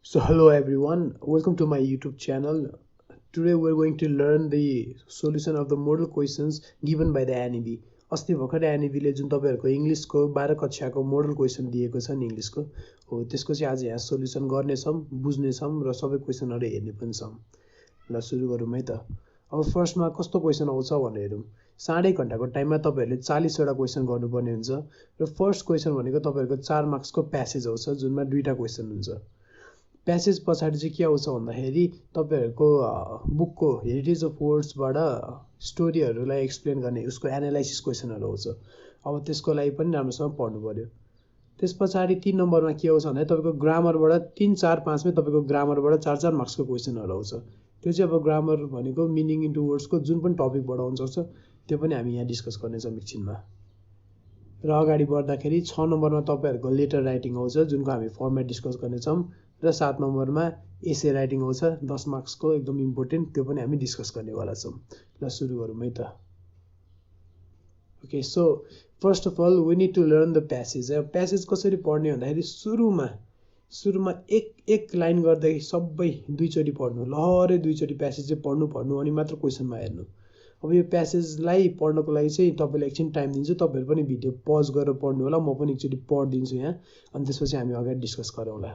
So hello everyone, welcome to my YouTube channel. Today we're going to learn the solution of the model questions given by the NEB. अस्ति भर्खरै NEB ले जुन तपाईहरुको इंग्लिशको 12 कक्षाको model question दिएको छ नि इंग्लिशको हो त्यसको चाहिँ आज यहाँ सोलुसन गर्ने छौं, बुझ्ने छौं र सबै क्वेशनहरु हेर्ने पनि छौं। ल सुरु गरौँ है त। अब फर्स्टमा कस्तो क्वेशन आउँछ भनेर हेरौँ। साढे घण्टाको टाइममा तपाईहरुले 40 वटा क्वेशन गर्नुपर्ने हुन्छ र फर्स्ट क्वेशन भनेको तपाईहरुको 4 मार्क्सको प्यासेज आउँछ जुनमा दुईटा क्वेशन हुन्छ। प्यासेज पछाडि चाहिँ के आउँछ भन्दाखेरि तपाईहरुको बुकको हेरिटेज अफ वर्ड्सबाट स्टोरीहरुलाई एक्सप्लेन गर्ने उसको एनालाइसिस क्वेशनहरु आउँछ। अब त्यसको लागि पनि राम्रोसँग पढ्नु पर्यो। त्यसपछि 3 नम्बरमा के आउँछ भने तपाईको ग्रामरबाट 3 4 5 मै तपाईको ग्रामरबाट 4 4 मार्क्सको क्वेशनहरु आउँछ। त्यो चाहिँ अब ग्रामर भनेको मिनिङ इन्टु वर्ड्सको जुन पनि टपिकबाट आउँछ त्यो पनि हामी यहाँ डिस्कस गर्ने छौं एकछिनमा। र अगाडि बढ्दाखेरि 6 नम्बरमा तपाईहरुको लेटर राइटिङ आउँछ जुनको हामी फर्मेट डिस्कस गर्ने छौं र 7 नम्बरमा एसे राइटिङ आउँछ 10 मार्क्सको एकदम इम्पोर्टेन्ट त्यो पनि हामी डिस्कस गर्नेवाला छौं। ल सुरु गरौँ है त। Okay so first of all we need to learn the passage. Passage कसरी पढ्ने भन्दाखेरि सुरुमा एक लाइन गर्दै सबै दुईचोटी पढ्नु। लहरै दुईचोटी प्यासेज चाहिँ पढ्नु अनि मात्र क्वेशनमा हेर्नु। अब यो प्यासेजलाई पढ्नको लागि चाहिँ तपाईलाई एकछिन टाइम दिन्छु। तपाईहरु पनि भिडियो पज गरेर पढ्नु होला। म पनि एकचोटी पढ्दिन्छु यहाँ अनि त्यसपछि हामी अगाडि डिस्कस गरौँला।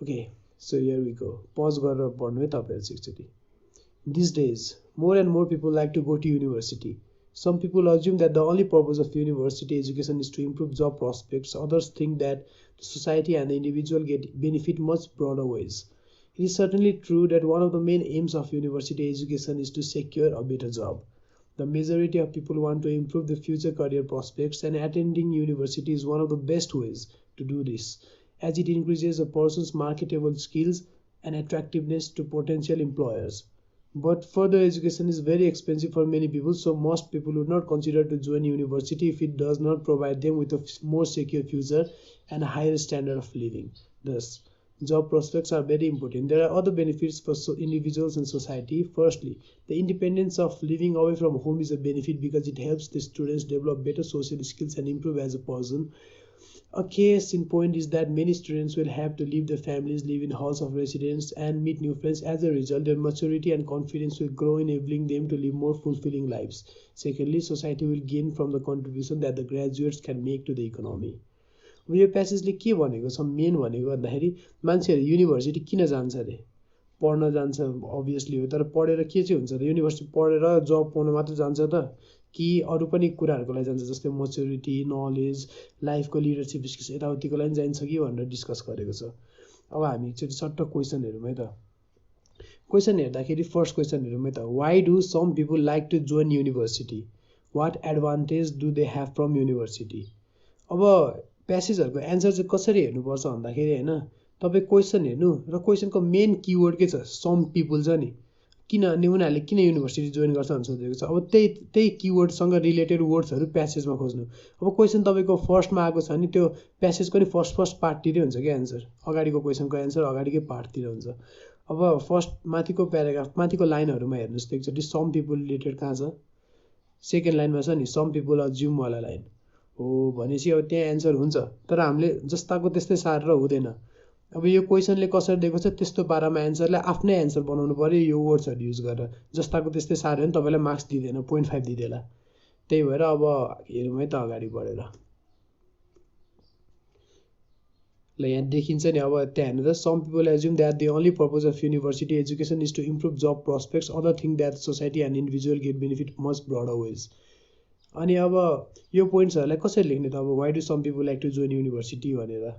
Okay so here we go. Pause गरेर पढ्नु है तपाईहरु एकचोटी। These days, more and more people like to go to university. Some people assume that the only purpose of university education is to improve job prospects. Others think that the society and the individual get benefit much broader ways. It is certainly true that one of the main aims of university education is to secure a better job. The majority of people want to improve the future career prospects, and attending university is one of the best ways to do this, as it increases a person's marketable skills and attractiveness to potential employers. But further education is very expensive for many people, so most people would not consider to join university if it does not provide them with a more secure future and a higher standard of living. Thus, job prospects are very important. There are other benefits for individuals and society. Firstly, the independence of living away from home is a benefit because it helps the students develop better social skills and improve as a person. A case in point is that many students will have to leave their families, live in halls of residence, and meet new friends. As a result, their maturity and confidence will grow, enabling them to live more fulfilling lives. Secondly, society will gain from the contribution that the graduates can make to the economy. यो प्यासेजले के भनेको छ main भनेको भन्दाखेरि मान्छेहरु university किन जान्छ रे? पढ्न जान्छ अभियसली हो, तर पढेर के चाहिँ हुन्छ त? युनिभर्सिटी पढेर जब पाउन मात्र जान्छ त कि अरु पनि कुराहरुको लागि जान्छ जस्तै म्याच्युरिटी, नलेज, लाइफको लिडरशिप स्किल्स यताउतिको लागि जान्छ कि भनेर डिस्कस गरेको छ। अब हामी एकचोटी सट्ट क्वेशन हेरौँ है त। क्वेशन हेर्दाखेरि फर्स्ट क्वेशन हेरौँ है त। Why do some people like to join university? What advantage do they have from university? अब प्यासेजहरुको एन्सर चाहिँ कसरी हेर्नुपर्छ भन्दाखेरि हैन तपाई क्वेशन हेर्नु र क्वेशनको मेन कीवर्ड के छ? सम पीपल छ नि। किन उनीहरुले किन युनिभर्सिटी जोइन गर्छ भनेर सोधेको छ। अब त्यही कीवर्डसँग रिलेटेड वर्ड्सहरु प्यासेजमा खोज्नु। अब क्वेशन तपाईको फर्स्टमा आएको छ नि त्यो प्यासेजको नि फर्स्ट पार्टतिरै हुन्छ के एन्सर। अगाडिको क्वेशनको एन्सर अगाडिकै पार्टतिर हुन्छ। अब फर्स्ट माथिको प्याराग्राफ माथिको लाइनहरुमा हेर्नुस् त एकचोटी सम पीपल रिलेटेड कहाँ छ? सेकेन्ड लाइनमा छ नि सम पीपल अज्युम वाला लाइन हो भनेपछि अब त्यहाँ एन्सर हुन्छ। तर हामीले जस्ताको त्यस्तै सारेर हुँदैन। अब यो क्वेशनले कसरी दिएको छ त्यस्तो पारामा एन्सरले आफ्नै एन्सर बनाउनु पर्यो यो वर्ड्सहरु युज गरेर। जस्ताको त्यस्तै सार्यो भने तपाईलाई मार्क्स दिदैन, 0.5 दिदेला। त्यही भएर अब हेरौँ है त अगाडि बढेर। ल यहाँ देखिन्छ नि अब त्यहाँ हेर्नु त some people assume that the only purpose of university education is to improve job prospects, other think that society and individual get benefit much broader ways. अनि अब यो पोइन्ट्सहरुलाई कसरी लेख्ने त? अब why do some people like to join university भनेर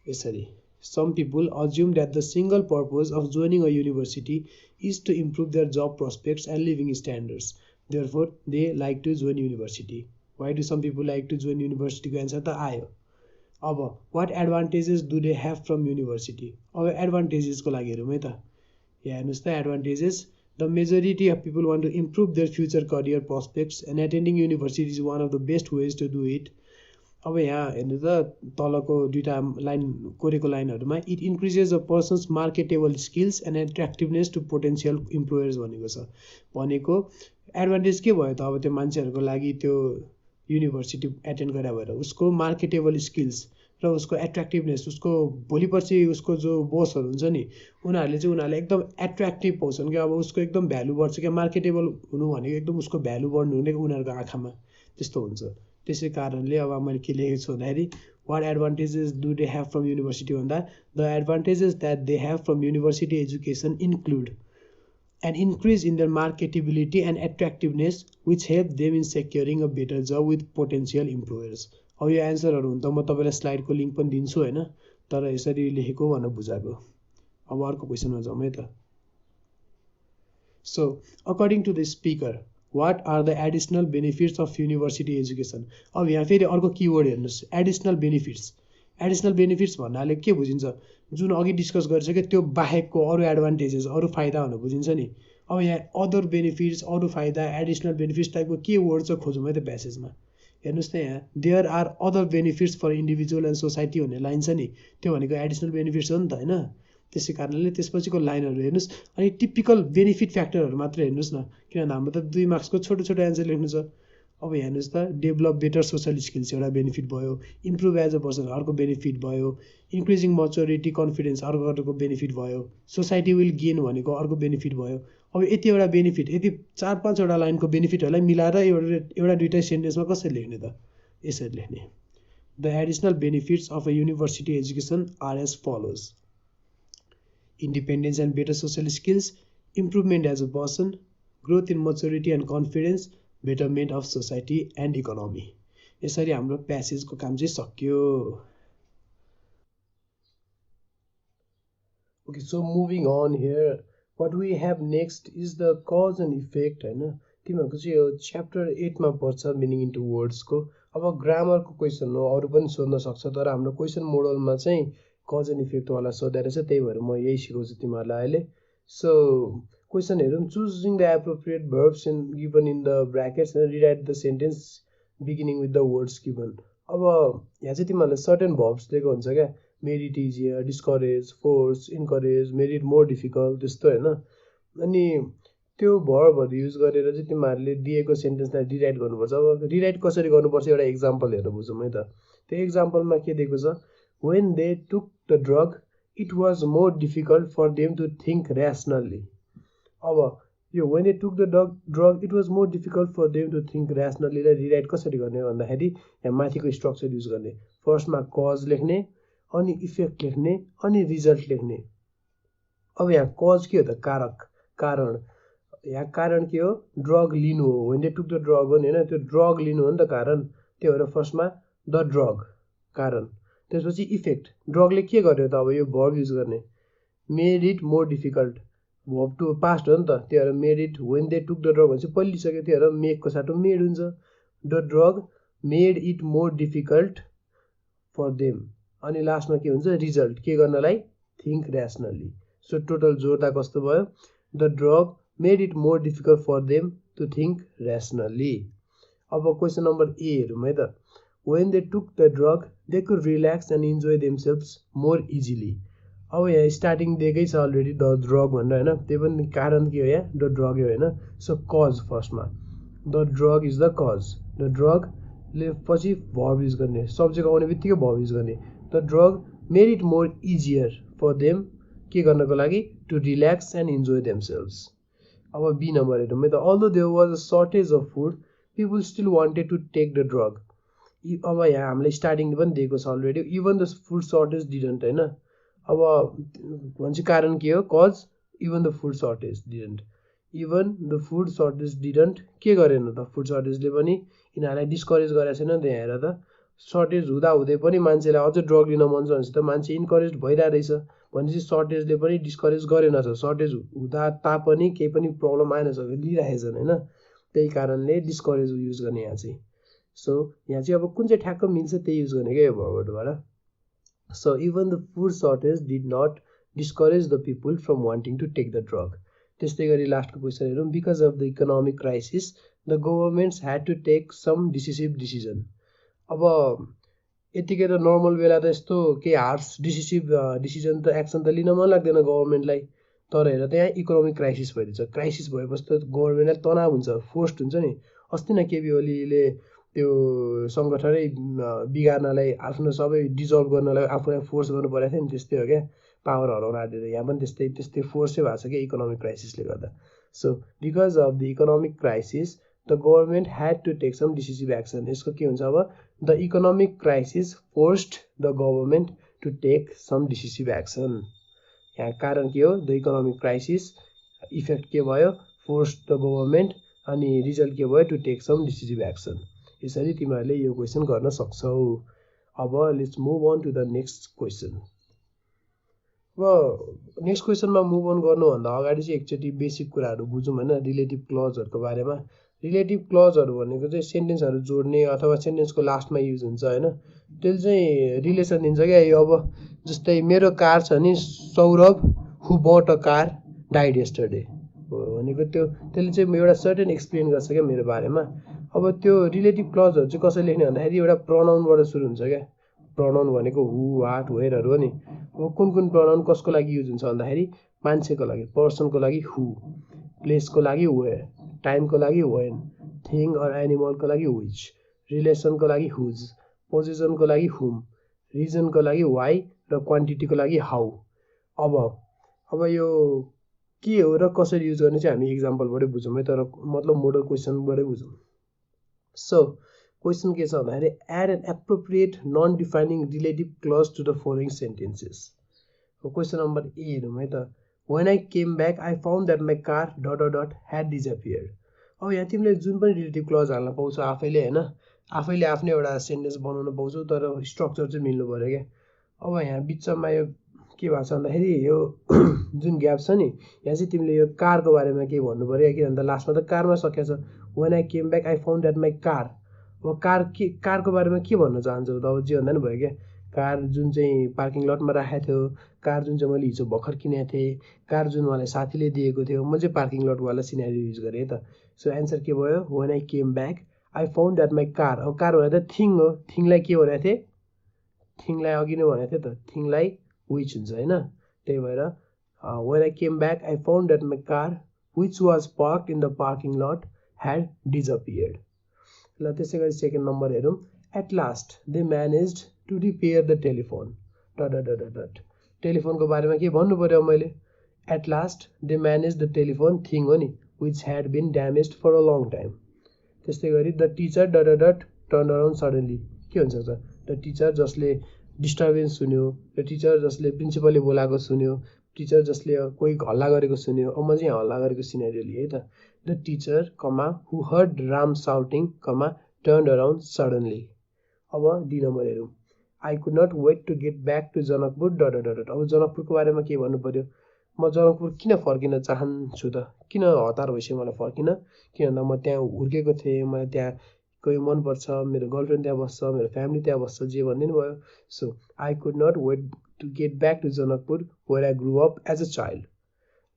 यसरी some people assume that the single purpose of joining a university is to improve their job prospects and living standards. Therefore, they like to join university. Why do some people like to join university? को answer त आयो। अब what advantages do they have from university? अब advantages को लागि हेरौँ है त। यहाँ हेर्नुस् त advantages. The majority of people want to improve their future career prospects, and attending university is one of the best ways to do it. अब यहाँ हेर्नु त तलको दुईटा लाइन कोरेको लाइनहरुमा it increases a person's marketable skills and attractiveness to potential employers भनेको छ। भनेको एडभान्टेज के भयो त? अब त्यो मान्छेहरुको लागि त्यो युनिभर्सिटी एटेन्ड गरे भएर उसको मार्केटेबल स्किल्स र उसको एट्र्याक्टिभनेस, उसको भोलि पर्सि उसको जो बोसहरू हुन्छ नि उनीहरूले चाहिँ उनीहरूलाई एकदम एट्र्याक्टिभ पाउँछन् क्या। अब उसको एकदम भ्यालु बढ्छ क्या, मार्केटेबल हुनु भनेको एकदम उसको भ्यालु बढ्नु भनेको उनीहरूको आँखामा त्यस्तो हुन्छ। त्यसै कारणले अब मैले के लेखेको छु भन्दाखेरि what advantages do they have from university भन्दा the advantages that they have from university education include an increase in their marketability and attractiveness which help them in securing a better job with potential employers। अब यो एन्सरहरू हुन त म तपाईँलाई स्लाइडको link पनि दिन्छु होइन, तर यसरी लेखेको भनेर बुझाएको। अब अर्को क्वेसनमा जाउँ है त। So according to the speaker what are the additional benefits of university education. अब यहाँ फेरि अर्को किवर्ड हेर्नुहोस्, एडिसनल बेनिफिट्स। एडिसनल बेनिफिट्स भन्नाले के बुझिन्छ, जुन अघि डिस्कस गरिसक्यो त्यो बाहेकको अरू एडभान्टेजेस, अरू फाइदा भनेर बुझिन्छ नि। अब यहाँ अदर बेनिफिट्स, अरू फाइदा, एडिसनल बेनिफिट्स टाइपको के वर्ड चाहिँ खोजौँ है त प्यासेजमा। हेर्नुहोस् त यहाँ there are other benefits for individual and society भन्ने लाइन छ नि, त्यो भनेको एडिसनल बेनिफिट्स हो नि त होइन। त्यसै कारणले त्यसपछिको लाइनहरू हेर्नुहोस्, अनि टिपिकल बेनिफिट फ्याक्टरहरू मात्र हेर्नुहोस् न, किनभने हाम्रो त 2 मार्क्सको छोटो छोटो एन्सर लेख्नु छ। अब हेर्नुहोस् त डेभलप बेटर सोसल स्किल्स एउटा बेनिफिट भयो, इम्प्रुभ एज अ पर्सन अर्को बेनिफिट भयो, इन्क्रिजिङ मच्योरिटी कन्फिडेन्स अर्को बेनिफिट भयो, सोसाइटी विल गेन भनेको अर्को बेनिफिट भयो। अब यतिवटा बेनिफिट, यति 4-5वटा लाइनको बेनिफिटहरूलाई मिलाएर एउटा दुइटै सेन्टेन्समा कसरी लेख्ने त, यसरी लेख्ने। The additional benefits of a university education are as follows. Independence and better social skills, improvement as a person, growth in maturity and confidence, betterment of society and economy. यसरी हाम्रो प्यासेजको काम चाहिँ सक्यो। Okay, so moving on here what we have next is the cause and effect होइन। तिमीहरूको चाहिँ यो च्याप्टर 8मा पर्छ मिनिङ इन्टु वर्ड्सको। अब ग्रामरको क्वेसन हो, अरू पनि सोध्न सक्छ, तर हाम्रो क्वेसन मोडलमा चाहिँ कज एन्ड इफेक्टवाला सोधेर चाहिँ, त्यही भएर म यही सिकाउँछु तिमीहरूलाई अहिले। सो क्वेसन हेरौँ। Choosing the appropriate verbs in given in the brackets and rewrite the sentence beginning with the words given. अब यहाँ चाहिँ तिमीहरूलाई सर्टेन भर्ब्स दिएको हुन्छ क्या, made it easier, discourage, force, encourage, made it more difficult, त्यस्तो होइन। अनि त्यो भर्बहरू युज गरेर चाहिँ तिमीहरूले दिएको सेन्टेन्सलाई रिराइट गर्नुपर्छ। अब रिराइट कसरी गर्नुपर्छ एउटा इक्जाम्पल हेरेर बुझौँ है त। त्यो इक्जाम्पलमा के दिएको छ, when they took the drug it was more difficult for them to think rationally. अब यो when they took the drug it was more difficult for them to think ऱ्यासनल्लीलाई रिराइट कसरी गर्ने भन्दाखेरि यहाँ माथिको स्ट्रक्चर युज गर्ने। फर्स्टमा कज लेख्ने, अनि इफेक्ट लेख्ने, अनि रिजल्ट लेख्ने। अब यहाँ कज के हो त, कारक, कारण। यहाँ कारण के हो, ड्रग लिनु हो, when they took the drug हो नि होइन, त्यो ड्रग लिनु हो नि त कारण। त्यो भएर फर्स्टमा द ड्रग कारण, त्यसपछि इफेक्ट, ड्रगले के गर्यो त, अब यो भर्ब युज गर्ने, made it more difficult, verb to past हो नि त, त्यही भएर made it, when they took the drug भनेपछि पहिलिसक्यो, त्यही भएर मेकको साटो मेड हुन्छ। The drug made it more difficult for them, अनि लास्टमा के हुन्छ, रिजल्ट, के गर्नलाई, थिङ्क ऱ्यासनल्ली। सो टोटल जोड्दा कस्तो भयो, the drug made it more difficult for them to think rationally. अब क्वेसन नम्बर ए हेरौँ है त। When they took the drug they could relax and enjoy themselves more easily. अब यहाँ starting दिएकै छ अलरेडी द ड्रग भनेर होइन, त्यो पनि कारण के हो, यहाँ द ड्रग हो होइन। सो कज फर्स्टमा, the drug is the cause, the ड्रगले पछि भर्ब युज गर्ने, सब्जेक्ट आउने बित्तिकै भर्ब युज गर्ने। The drug made it more easier for them, के गर्नको लागि, to relax and enjoy themselves. अब बी नम्बर हेरौँ है त। Although there was a shortage of food people still wanted to take the drug. अब यहाँ हामीलाई स्टार्टिङ पनि दिएको छ already, even the food shortage didn't होइन। अब भन्छ कारण के हो, cause, even the food shortage didn't, even the food shortage didn't, के गरेन त, फुड सर्टेजले पनि यिनीहरूलाई डिस्करेज गरेको छैन नि त। यहाँ हेर त, सर्टेज हुँदा हुँदै पनि मान्छेलाई अझ ड्रग लिन मन छ भनेपछि त मान्छे इन्करेज भइरहेको रहेछ भनेपछि सर्टेजले पनि डिस्करेज गरेन छ। सर्टेज हुँदा तापनि केही पनि प्रब्लम आएन छ, लिइराखेछन् होइन, त्यही कारणले डिस्करेज युज गर्ने यहाँ चाहिँ। सो यहाँ चाहिँ अब कुन चाहिँ ठ्याक्क मिल्छ त्यही युज गर्ने क्या यो भर्बबाट। So even the food shortage did not discourage the people from wanting to take the drug. त्यस्तै गरी लास्टको क्वेसन हेरौँ। Because of the economic crisis the governments had to take some decisive decision. अब यतिकै त नर्मल बेला त यस्तो केही हार्स डिसिसिभ डिसिजन त एक्सन त लिन मन लाग्दैन गभर्मेन्टलाई, तर हेर त यहाँ इकोनोमिक क्राइसिस भइरहेछ। क्राइसिस भएपछि त गभर्मेन्टलाई तनाव हुन्छ, फोर्स्ड हुन्छ नि। अस्ति नै केपी ओलीले त्यो सङ्गठनै बिगार्नलाई आफ्नो सबै डिजल्भ गर्नलाई आफूलाई फोर्स गर्नु परेको थियो नि, त्यस्तै हो क्या, पावर हराउन आँटेर। यहाँ पनि त्यस्तै फोर्सै भएको छ क्या इकोनोमिक क्राइसिसले गर्दा। So because of the economic crisis the government had to take some decisive action. यसको के हुन्छ अब, the economic crisis forced the government to take some decisive action. यहाँ कारण के हो, द इकोनोमिक क्राइसिस, इफेक्ट के भयो, फोर्स्ड द गभर्मेन्ट, अनि रिजल्ट के भयो, to take some decisive action. यसरी तिमीहरूले यो क्वेसन गर्न सक्छौ। अब let's move on to the next question. अब नेक्स्ट क्वेसनमा मुभ अन गर्नुभन्दा अगाडि चाहिँ एकचोटि बेसिक कुराहरू बुझौँ होइन, रिलेटिभ क्लजहरूको बारेमा। रिलेटिभ क्लजहरू भनेको चाहिँ सेन्टेन्सहरू जोड्ने अथवा सेन्टेन्सको लास्टमा युज हुन्छ होइन, त्यसले चाहिँ रिलेसन दिन्छ क्या। यो अब जस्तै मेरो कार छ नि, Saurabh who but a car died yesterday भनेको त्यसले चाहिँ एउटा सर्टेन एक्सप्लेन गर्छ क्या मेरो बारेमा। अब त्यो रिलेटिभ क्लजहरू चाहिँ कसरी लेख्ने भन्दाखेरि एउटा प्रनाउनबाट सुरु हुन्छ क्या। प्रनाउन भनेको हु, वाट, वेयरहरू हो नि। अब कुन प्रनाउन कसको लागि युज हुन्छ भन्दाखेरि मान्छेको लागि, पर्सनको लागि हु, प्लेसको लागि वेयर, टाइमको लागि वेन, थिङ अर एनिमलको लागि विच, रिलेसनको लागि हुज, पोजिसनको लागि हुम, रिजनको लागि वाइ र क्वान्टिटीको लागि हाउ। अब यो के हो र कसरी युज गर्ने चाहिँ हामी इक्जाम्पलबाटै बुझौँ है, तर मतलब मोडल क्वेसनबाटै बुझौँ। सो क्वेसन के छ भन्दाखेरि add an appropriate non defining relative clause to the following sentences. Question number A हेरौँ है त। When I came back I found that my car ... had disappeared. अब यहाँ तिमीले जुन पनि रिलेटिभ क्लज हाल्न पाउँछौ आफैले होइन, आफैले आफ्नो एउटा सेन्टेन्स बनाउन पाउँछौ, तर स्ट्रक्चर चाहिँ मिल्नु पऱ्यो क्या। अब यहाँ बिचमा यो के भएको छ भन्दाखेरि यो जुन ग्याप छ नि, यहाँ चाहिँ तिमीले यो कारको बारेमा केही भन्नु पऱ्यो, किन भन्दा लास्टमा त कारमा सकिएको छ। When I came back I found that my car. अब कारको बारेमा के भन्न चाहन्छौ त, अब जे भन्दा नि भयो क्या। कार जुन चाहिँ पार्किङ लटमा राखेको थियो, कार जुन चाहिँ मैले हिजो भर्खर किनेको थिएँ, कार जुन मलाई साथीले दिएको थियो, म चाहिँ पार्किङ लटवाला सिनेरियो युज गरेँ है त। सो एन्सर के भयो, when I came back I found that my car. अब कार भनेको त थिङ हो, थिङलाई के भनेको थिएँ, थिङलाई अघि नै भनेको थिएँ त, थिङलाई विच हुन्छ होइन। त्यही भएर when I came back I found that my car which was parked in the parking lot had disappeared. ल त्यसै गरी सेकेन्ड नम्बर हेरौँ। At last they managed to repair the telephone ... टेलिफोनको बारेमा के भन्नु पऱ्यो मैले, at last they manage the telephone, thing हो नि, which had been damage for a long time. त्यस्तै गरी the teacher ... turn around suddenly, के हुन्छ त, द टिचर जसले डिस्टर्बेन्स सुन्यो, द टिचर जसले प्रिन्सिपलले बोलाएको सुन्यो, टिचर जसले कोही हल्ला गरेको सुन्यो। अब म चाहिँ यहाँ हल्ला गरेको सिनेरियो लिएँ है त। The teacher comma who heard Ram shouting comma turn around suddenly. अब डी नम्बर हेरौँ। I could not wait to get back to Janakpur ... अब जनकपुरको बारेमा के भन्नु पऱ्यो, म जनकपुर किन फर्किन चाहन्छु त, किन हतार भइसक्यो मलाई फर्किन, किन भन्दा म त्यहाँ हुर्केको थिएँ, मलाई त्यहाँ कोही मनपर्छ, मेरो गर्लफ्रेन्ड त्यहाँ बस्छ, मेरो फ्यामिली त्यहाँ बस्छ, जे भनिदिनु भयो। So I could not wait to get back to Janakpur where I grew up as a child.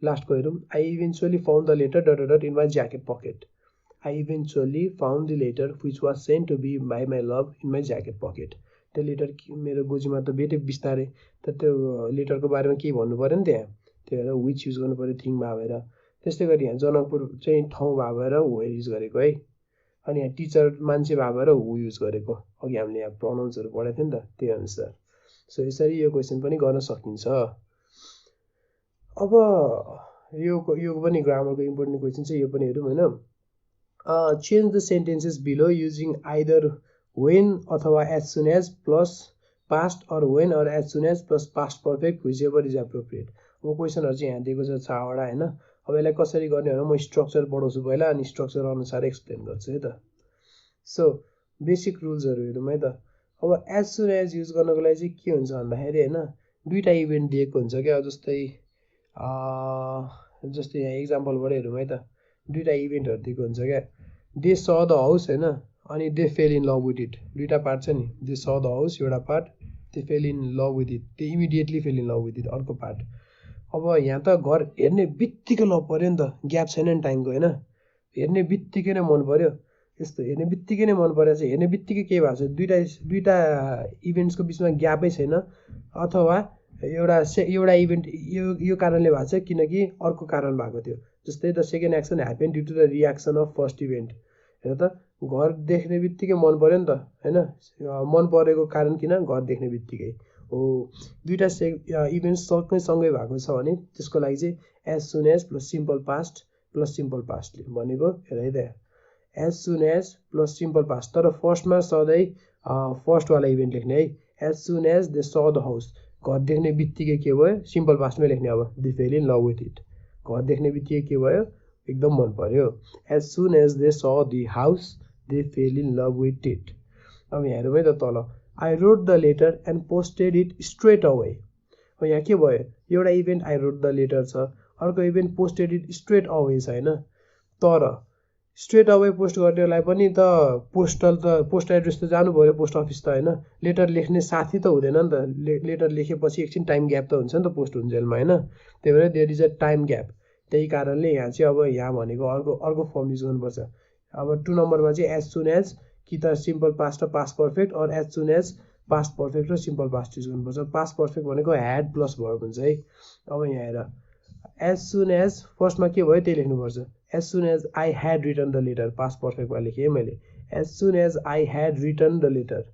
लास्टको हेरौँ। I eventually found the letter ... in my jacket pocket. I eventually found the letter which was sent to be by my love in my jacket pocket. त्यो letter मेरो गोजीमा त भेटेँ बिस्तारै, त त्यो लेटरको बारेमा केही भन्नु पऱ्यो नि त्यहाँ, त्यही भएर विच युज गर्नु पऱ्यो, थिङ भए भएर। त्यस्तै गरी यहाँ जनकपुर चाहिँ ठाउँ भए भएर वेयर युज गरेको है, अनि यहाँ टिचर मान्छे भए भएर हु युज गरेको। अघि हामीले यहाँ प्रोनाउन्सहरू पढाएको थियो नि त, त्यही अनुसार। सो यसरी यो क्वेसन पनि गर्न सकिन्छ। अब यो पनि ग्रामरको इम्पोर्टेन्ट क्वेसन चाहिँ यो पनि हेरौँ होइन। Change the sentences below using either when अथवा as soon as plus past or when or as soon as plus past perfect whichever is appropriate. अब क्वेसनहरू चाहिँ यहाँ दिएको छ 6वटा होइन। अब यसलाई कसरी गर्ने भने म स्ट्रक्चर पढाउँछु पहिला, अनि स्ट्रक्चर अनुसार एक्सप्लेन गर्छु है त। सो बेसिक रुल्सहरू हेरौँ है त। अब एज सुन एज युज गर्नको लागि चाहिँ के हुन्छ भन्दाखेरि होइन, दुईवटा इभेन्ट दिएको हुन्छ क्या। जस्तै यहाँ इक्जाम्पलबाट हेरौँ है त। दुईवटा इभेन्टहरू दिएको हुन्छ क्या। दे स द हाउस होइन, अनि they fell in love with it. दुईवटा पार्ट छ नि, दे स द हाउस एउटा part, they fell in love with it, they immediately fail in love with it अर्को पार्ट। अब यहाँ त घर हेर्ने बित्तिकै लभ पऱ्यो नि त, ग्याप छैन नि टाइमको होइन, हेर्ने बित्तिकै नै मन पऱ्यो। यस्तो हेर्ने बित्तिकै नै मन परेको छ, हेर्ने बित्तिकै के भएको छ, दुईवटा इभेन्ट्सको बिचमा ग्यापै छैन, अथवा एउटा इभेन्ट यो कारणले भएको छ किनकि अर्को कारण भएको थियो। जस्तै the second action happen due to the reaction of first event. हेर त, घर देख्ने बित्तिकै मन पर्यो नि त हैन। मन परेको कारण किन घर देख्ने बित्तिकै हो। दुईटा इभेन्ट सँगै भएको छ भने त्यसको लागि चाहिँ as soon as plus simple past plus simple past भनेको हेर है त as soon as plus simple past तर फर्स्टमा सधैँ फर्स्टवाला इभेन्ट लेख्ने है। As soon as they saw the house घर देख्ने बित्तिकै के भयो सिम्पल पास्टमै लेख्ने अब they fell in love with it घर देख्ने बित्तिकै के भयो एकदम मन पर्यो। As soon as they saw the house they fell in love with it. अब यहाँ हेरौँ है त तल I wrote the letter and posted it straight away. अब यहाँ के भयो एउटा event I wrote the letter छ अर्को event posted it straight away छ हैन। तर स्ट्रेट अवे पोस्ट गर्नेलाई पनि त पोस्ट एड्रेस त जानु पऱ्यो पोस्ट अफिस त हैन। लेटर लेख्ने साथी त हुँदैन नि त लेटर लेखेपछि एकछिन टाइम ग्याप त हुन्छ नि त पोस्ट हुन्जेलमा हैन। त्यही भएर there is a time gap. त्यही कारणले यहाँ चाहिँ अब यहाँ भनेको अर्को फर्म युज गर्नुपर्छ। अब 2 नम्बरमा चाहिँ एज सुन एज कि त सिम्पल पास्ट र पास्ट पर्फेक्ट और as soon as past perfect र सिम्पल पास्ट युज गर्नुपर्छ। पास्ट पर्फेक्ट भनेको ह्याड प्लस भर्ब हुन्छ है। अब यहाँ हेर एज सुन एज फर्स्टमा के भयो त्यही लेख्नुपर्छ। As soon as I had return the letter past पर्फेक्टमा लेखेँ है मैले। As soon as I had return the letter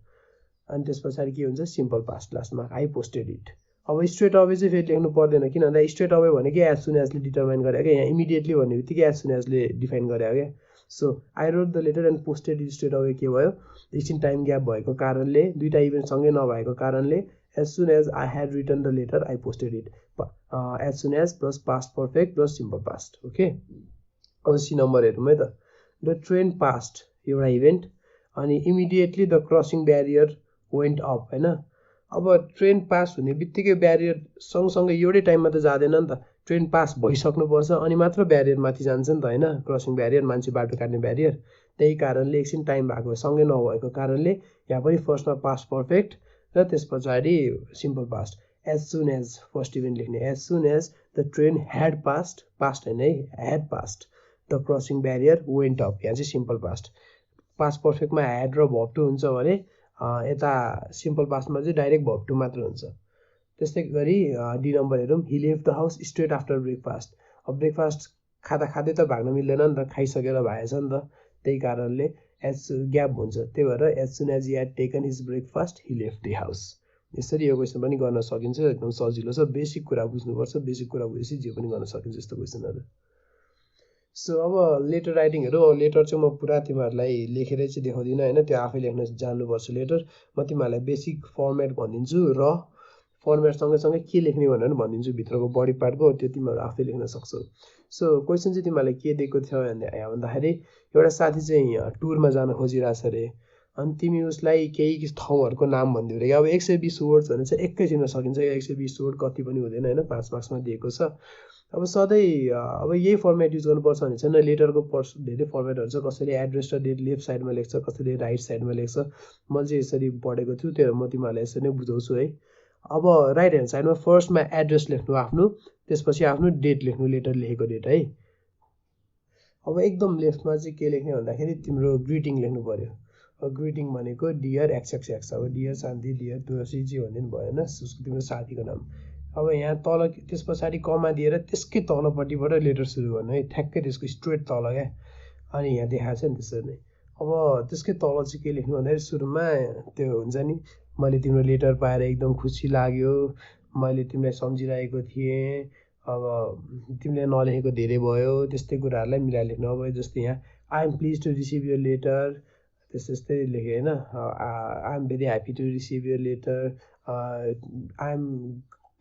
अनि त्यस पछाडि के हुन्छ सिम्पल पास्ट लास्टमा आई पोस्टेड इट। अब स्ट्रेट अवे चाहिँ फेरि लेख्नु पर्दैन किन भन्दा स्ट्रेट अवे भनेको एज सुन एजले डिटर्माइन गरे क्या। यहाँ इमिडिएटली भन्ने बित्तिकै एज सुन एजले डिफाइन गरे क्या। So I wrote the letter and posted it straight away के भयो एकछिन टाइम ग्याप भएको कारणले दुईटा इभेन्ट सँगै नभएको कारणले as soon as I had return the letter I posted it as soon as plus past perfect plus simple past okay. अब सी नम्बर हेरौँ है त द ट्रेन पास्ट एउटा इभेन्ट अनि immediately the crossing barrier went up हैन। अब train pass हुने बित्तिकै ब्यारियर सँगसँगै एउटै टाइममा त जाँदैन नि त ट्रेन पास भइसक्नुपर्छ अनि मात्र ब्यारियर माथि जान्छ नि त हैन। क्रसिङ ब्यारियर मान्छे बाटो काट्ने ब्यारियर त्यही कारणले एकछिन टाइम भएको सँगै नभएको कारणले यहाँ पनि फर्स्टमा पास्ट पर्फेक्ट र त्यस पछाडि simple past as soon as first event लेख्ने as soon as the train had passed passed हैन है had passed the crossing barrier went up यहाँ चाहिँ सिम्पल पास्ट। पास्ट पर्फेक्टमा ह्याड र भर्ब टु हुन्छ भने यता सिम्पल पास्टमा चाहिँ डाइरेक्ट भर्ब टु मात्र हुन्छ। त्यस्तै गरी डी नम्बर हेरौँ he left the house straight after breakfast. अब ब्रेकफास्ट खाँदा खाँदै त भाग्न मिल्दैन नि त खाइसकेर भएछ नि त त्यही कारणले एज ग्याप हुन्छ त्यही भएर as soon as he had taken his breakfast he left the house. यसरी यो क्वेसन पनि गर्न सकिन्छ एकदम सजिलो छ बेसिक कुरा बुझ्नुपर्छ बेसिक कुरा बुझेपछि जे पनि गर्न सकिन्छ यस्तो क्वेसनहरू। सो अब लेटर राइटिङहरू लेटर चाहिँ म पुरा तिमीहरूलाई लेखेरै चाहिँ देखाउँदिनँ होइन त्यो आफै लेख्न जान्नुपर्छ लेटर। म तिमीहरूलाई बेसिक फर्मेट भनिदिन्छु र फर्मेट सँगै के लेख्ने भनेर पनि भनिदिन्छु भित्रको बडी पार्टको त्यो तिमीहरू आफै लेख्न सक्छौ। सो क्वेसन चाहिँ तिमीहरूलाई के दिएको थियो यहाँ भन्दाखेरि एउटा साथी चाहिँ टुरमा जान खोजिरहेछ अरे अनि तिमी उसलाई केही ठाउँहरूको नाम भनिदियो अरे। अब 120 वर्ड्स भने चाहिँ एकैछिनमा सकिन्छ 120 वर्ड कति पनि हुँदैन होइन 5 मार्क्समा दिएको छ। अब सधैँ अब यही फर्मेट युज गर्नुपर्छ भने छैन लेटरको धेरै फर्मेटहरू छ कसैले एड्रेस र डेट लेफ्ट साइडमा लेख्छ कसैले राइट साइडमा लेख्छ। मैले चाहिँ यसरी पढेको छु त्यो म तिमीहरूलाई यसरी नै बुझाउँछु है। अब राइट ह्यान्ड साइडमा फर्स्टमा एड्रेस लेख्नु आफ्नो त्यसपछि आफ्नो डेट लेख्नु लेटर लेखेको डेट है। अब एकदम लेफ्टमा चाहिँ के लेख्ने भन्दाखेरि तिम्रो ग्रिटिङ लेख्नु पर्यो। ग्रिटिङ भनेको डियर एक्सएक्सएक्स अब डियर शान्ति डियर तुलसीजी भन्ने पनि भयो होइन तिम्रो साथीको नाम। अब यहाँ तल त्यस पछाडि कमा दिएर त्यसकै तलपट्टिबाट लेटर सुरु गर्नु है ठ्याक्कै त्यसको स्ट्रेट तल क्या अनि यहाँ देखाएको छ नि त्यसरी नै। अब त्यसकै तल चाहिँ के लेख्नु भन्दाखेरि सुरुमा त्यो हुन्छ नि मैले तिम्रो लेटर पाएर एकदम खुसी लाग्यो मैले तिमीलाई सम्झिरहेको थिएँ अब तिमीले नलेखेको धेरै भयो त्यस्तै कुराहरूलाई मिलाएर लेख्नु। अब जस्तै यहाँ I am please to receive your letter त्यस्तै लेखेँ होइन I am very happy to receive your letter I am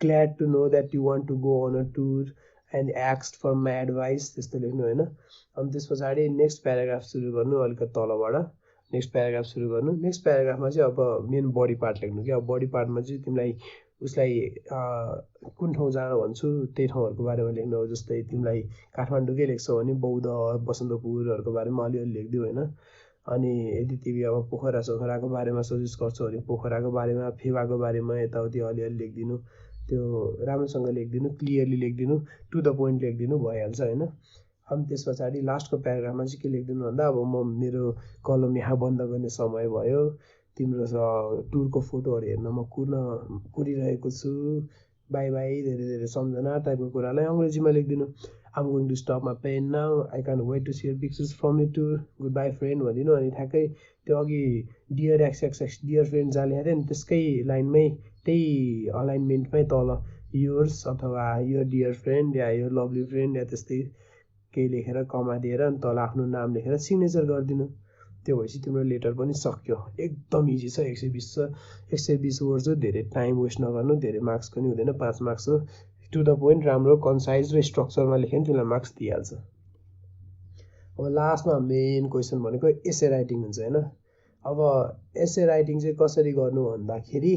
glad to know that you want to go on a tour and asked for my advice त्यस्तो लेख्नु होइन। अनि त्यस पछाडि next paragraph सुरु गर्नु अलिकति तलबाट नेक्स्ट प्याराग्राफ सुरु गर्नु। नेक्स्ट प्याराग्राफमा चाहिँ अब मेन बडी पार्ट लेख्नु क्या। अब बडी पार्टमा चाहिँ तिमीलाई उसलाई कुन ठाउँ जान भन्छु त्यही ठाउँहरूको बारेमा लेख्नु। अब जस्तै तिमीलाई काठमाडौँकै लेख्छौ भने बौद्ध बसन्तपुरहरूको बारेमा अलिअलि लेखिदिऊ होइन। अनि यदि तिमी अब पोखरा सोखराको बारेमा सजेस्ट गर्छौ भने पोखराको बारेमा फेवाको बारेमा यताउति अलिअलि लेखिदिनु त्यो राम्रोसँग लेखिदिनु क्लियरली लेखिदिनु टु द पोइन्ट लेखिदिनु भइहाल्छ होइन। अनि त्यस पछाडि लास्टको प्याराग्राफमा चाहिँ के लेखिदिनु भन्दा अब म मेरो कलम यहाँ बन्द गर्ने समय भयो तिम्रो टुरको फोटोहरू हेर्न म कुरिरहेको छु बाई बाई धेरै धेरै सम्झना टाइपको कुरालाई अङ्ग्रेजीमा लेखिदिनु। I'm going to stop my pen now, I can wait to share pictures from you too, good bye friend भनिदिनु। अनि ठ्याक्कै त्यो अघि डियर एक्सएक्सएक्स डियर फ्रेन्ड जहाँ लेखेको थियो नि त्यसकै लाइनमै त्यही अलाइनमेन्टमै तल योर्स अथवा यो डियर फ्रेन्ड या यो लभली फ्रेन्ड या त्यस्तै केही लेखेर कमा दिएर अनि तल आफ्नो नाम लेखेर सिग्नेचर गरिदिनु। त्यो भएपछि तिम्रो लेटर पनि सक्यो। एकदम इजी छ, 120 छ। 120 वर्ड हो, धेरै टाइम वेस्ट नगर्नु, धेरै मार्क्स पनि हुँदैन, 5 मार्क्स हो। टु द पोइन्ट, राम्रो कन्साइज र स्ट्रक्चरमा लेख्यो भने तिमीलाई मार्क्स दिइहाल्छ। अब लास्टमा मेन क्वेसन भनेको एसे राइटिङ हुन्छ होइन। अब एसे राइटिङ चाहिँ कसरी गर्नु भन्दाखेरि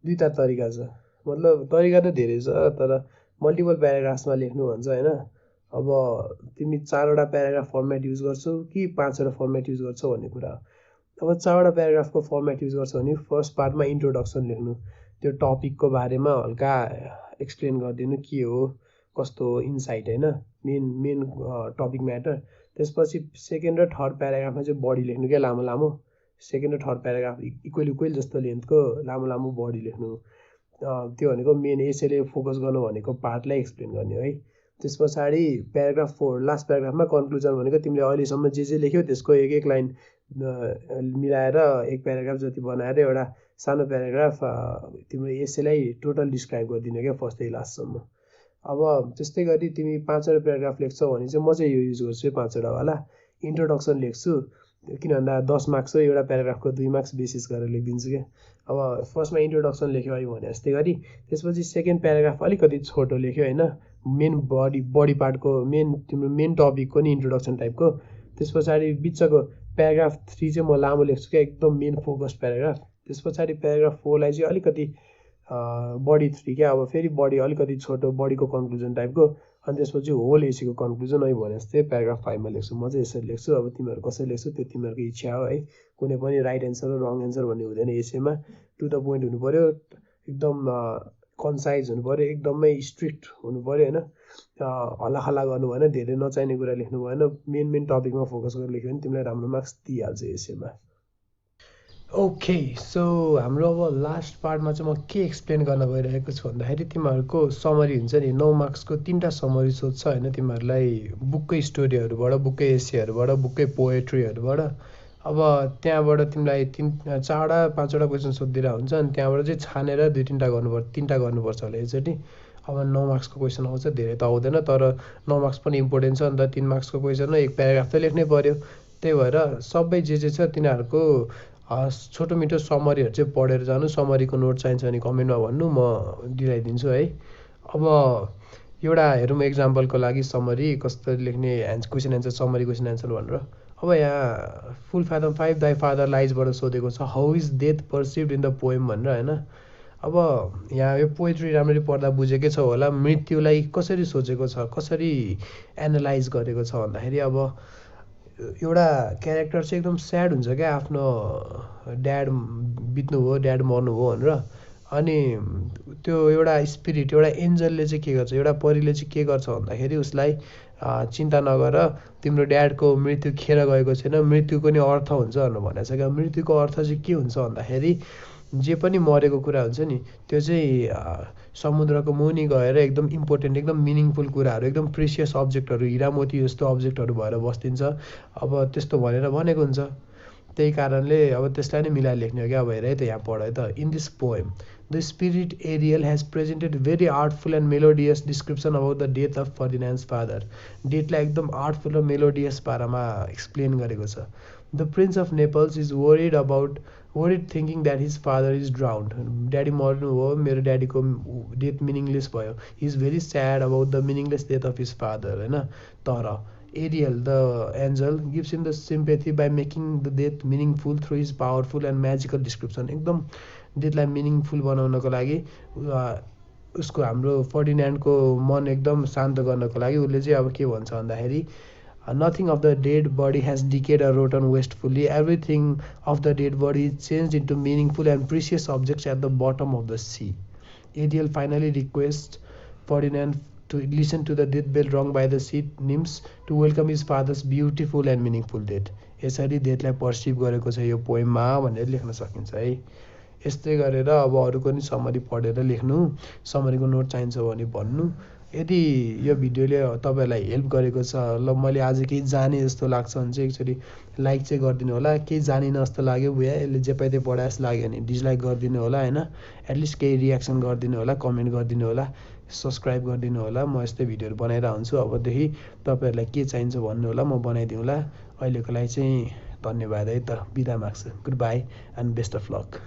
दुईवटा तरिका छ, मतलब तरिका त धेरै छ तर मल्टिपल प्याराग्राफ्समा लेख्नु भन्छ होइन। अब तिमी 4वटा प्याराग्राफ फर्मेट युज गर्छौ कि 5वटा फर्मेट युज गर्छौ भन्ने कुरा हो। अब 4वटा प्याराग्राफको फर्मेट युज गर्छौ भने फर्स्ट पार्टमा इन्ट्रोडक्सन लेख्नु, त्यो टपिकको बारेमा हल्का एक्सप्लेन गरिदिनु के हो कस्तो हो इन्साइट होइन, मेन टपिक म्याटर। त्यसपछि सेकेन्ड र थर्ड प्याराग्राफमा चाहिँ बडी लेख्नु क्या, लामो लामो। सेकेन्ड र थर्ड प्याराग्राफ इक्वल जस्तो लेन्थको लामो लामो बडी लेख्नु। त्यो भनेको मेन एसेले फोकस गर्नु भनेको पार्टलाई एक्सप्लेन गर्ने है। त्यस पछाडि प्याराग्राफ 4 लास्ट प्याराग्राफमा कन्क्लुजन भनेको तिमीले अहिलेसम्म जे लेख्यौ त्यसको एक लाइन मिलाएर एक प्याराग्राफ जति बनाएर एउटा सानो प्याराग्राफ तिम्रो एसेलाई टोटल डिस्क्राइब गरिदिनु क्या फर्स्टदेखि लास्टसम्म। अब त्यस्तै गरी तिमी 5वटा प्याराग्राफ लेख्छौ भने चाहिँ म चाहिँ यो युज गर्छु 5वटा वाला। इन्ट्रोडक्सन लेख्छु, किन भन्दा 10 मार्क्स हो, एउटा प्याराग्राफको 2 मार्क्स बेसिस गरेर लेखिदिन्छु क्या। अब फर्स्टमा इन्ट्रोडक्सन लेख्यो है भने जस्तै गरी, त्यसपछि सेकेन्ड प्याराग्राफ अलिकति छोटो लेख्यो होइन, मेन बडी पार्टको तिम्रो मेन टपिकको नि इन्ट्रोडक्सन टाइपको। त्यस पछाडि बिचको प्याराग्राफ 3 चाहिँ म लामो लेख्छु क्या, एकदम मेन फोकस प्याराग्राफ। त्यस पछाडि प्याराग्राफ 4 लाई चाहिँ अलिकति बडी 3 क्या, अब फेरि बडी अलिकति छोटो, बडीको कन्क्लुजन टाइपको। अनि त्यसपछि होल एसीको कन्क्लुजन है भने जस्तै प्याराग्राफ 5 मा लेख्छु। म चाहिँ यसरी लेख्छु, अब तिमीहरू कसरी लेख्छौ त्यो तिमीहरूको इच्छा हो है। कुनै पनि राइट एन्सर र रङ एन्सर भन्ने हुँदैन एसेमा। टु द पोइन्ट हुनु पऱ्यो, एकदम कन्साइज हुनु पऱ्यो, एकदमै स्ट्रिक्ट हुनु पऱ्यो होइन। हल्लाखल्ला गर्नु भएन, धेरै नचाहिने कुरा लेख्नु भएन, मेन टपिकमा फोकस गरेर लेख्यो भने तिमीलाई राम्रो मार्क्स दिइहाल्छ एसेमा। ओके, सो हाम्रो अब लास्ट पार्टमा चाहिँ म के एक्सप्लेन गर्न गइरहेको छु भन्दाखेरि तिमीहरूको समरी हुन्छ नि, 9 मार्क्सको 3टा समरी सोध्छ होइन तिमीहरूलाई, बुककै स्टोरीहरूबाट, बुककै एसेहरूबाट, बुककै पोएट्रीहरूबाट। अब त्यहाँबाट तिमीलाई 4वटा 5वटा क्वेसन सोधिदिएर हुन्छ, अनि त्यहाँबाट चाहिँ छानेर 2-3टा गर्नुपर्छ, 3टा गर्नुपर्छ होला एकचोटि। अब 9 मार्क्सको क्वेसन आउँछ, धेरै त आउँदैन तर 9 मार्क्स पनि इम्पोर्टेन्ट छ। अन्त 3 मार्क्सको क्वेसनमा एक प्याराग्राफ त लेख्नै पर्यो। त्यही भएर सबै जे छ तिनीहरूको छोटो मिठो समरीहरू चाहिँ पढेर जानु। समरीको नोट चाहिन्छ भने कमेन्टमा भन्नु, म दिलाइदिन्छु है। अब एउटा हेरौँ एक्जाम्पलको लागि समरी कसरी लेख्ने, question answer summary question answer भनेर। अब यहाँ फुल फ्याथम 5 दाई फादर लाइजबाट सोधेको छ, how is death perceived in the poem भनेर होइन। अब यहाँ यो पोएट्री राम्ररी पढ्दा बुझेकै छ होला, मृत्युलाई कसरी सोचेको छ, कसरी एनालाइज गरेको छ भन्दाखेरि अब एउटा क्यारेक्टर चाहिँ एकदम स्याड हुन्छ क्या, आफ्नो ड्याड बित्नु हो, ड्याड मर्नु हो भनेर। अनि त्यो एउटा स्पिरिट, एउटा एन्जलले चाहिँ के गर्छ, एउटा परीले चाहिँ के गर्छ भन्दाखेरि उसलाई चिन्ता नगर, तिम्रो ड्याडको मृत्यु खेर गएको छैन, मृत्युको नि अर्थ हुन्छ भनेर भनेको छ क्या। मृत्युको अर्थ चाहिँ के हुन्छ भन्दाखेरि जे पनि मरेको कुरा हुन्छ नि त्यो चाहिँ समुद्रको मुनि गएर एकदम इम्पोर्टेन्ट, एकदम मिनिङफुल कुराहरू, एकदम प्रेसियस अब्जेक्टहरू, हिरा मोती जस्तो अब्जेक्टहरू भएर बस्दिन्छ। अब त्यस्तो भनेर भनेको हुन्छ, त्यही कारणले अब त्यसलाई नै मिलाएर लेख्ने हो क्या। अब हेर है त, यहाँ पढ है त। In this poem the spirit Ariel has presented very artful and melodious description about the death of Ferdinand's father. डेथलाई एकदम आर्टफुल र मेलोडियस पारामा एक्सप्लेन गरेको छ। The prince of Naples is worried thinking that his father is drowned. Daddy मर्नु हो, मेरो ड्याडीको डेथ मिनिङलेस भयो। He is very sad about the meaningless death of his father होइन। तर Ariel the angel gives him the sympathy by making the death meaningful through his powerful and magical description. एकदम डेथलाई meaningful बनाउनको लागि उसको हाम्रो फर्डिन्यान्डको मन एकदम शान्त गर्नको लागि उसले चाहिँ अब के भन्छ भन्दाखेरि nothing of the dead body has decayed or rotten wastefully. Everything of the dead body is changed into meaningful and precious objects at the bottom of the sea. Ariel finally requests Ferdinand to listen to the death bell rung by the sea nymphs to welcome his father's beautiful and meaningful death. यसरी डेथलाई perceive गरेको छ यो पोएममा भनेर लेख्न सकिन्छ है। यस्तै गरेर अब अरूको नि समरी पढेर लेख्नु, समरीको नोट चाहिन्छ भने भन्नु। यदि यो भिडियोले तपाईँहरूलाई हेल्प गरेको छ, ल मैले आज केही जाने जस्तो लाग्छ भने चाहिँ एकचोटि लाइक चाहिँ गरिदिनु होला। केही जानिनँ जस्तो लाग्यो भुया यसले जे पायो त्यही पढाए जस्तो लाग्यो भने डिसलाइक गरिदिनु होला होइन। एटलिस्ट केही रियाक्सन गरिदिनु होला, कमेन्ट गरिदिनु होला, सब्सक्राइब गरिदिनु होला। म यस्तै भिडियोहरू बनाइरहेको हुन्छु। अबदेखि तपाईँहरूलाई के चाहिन्छ भन्नु होला, म बनाइदिउँला। अहिलेको लागि चाहिँ धन्यवाद है त, बिदा माग्छु। Good by and best of lock.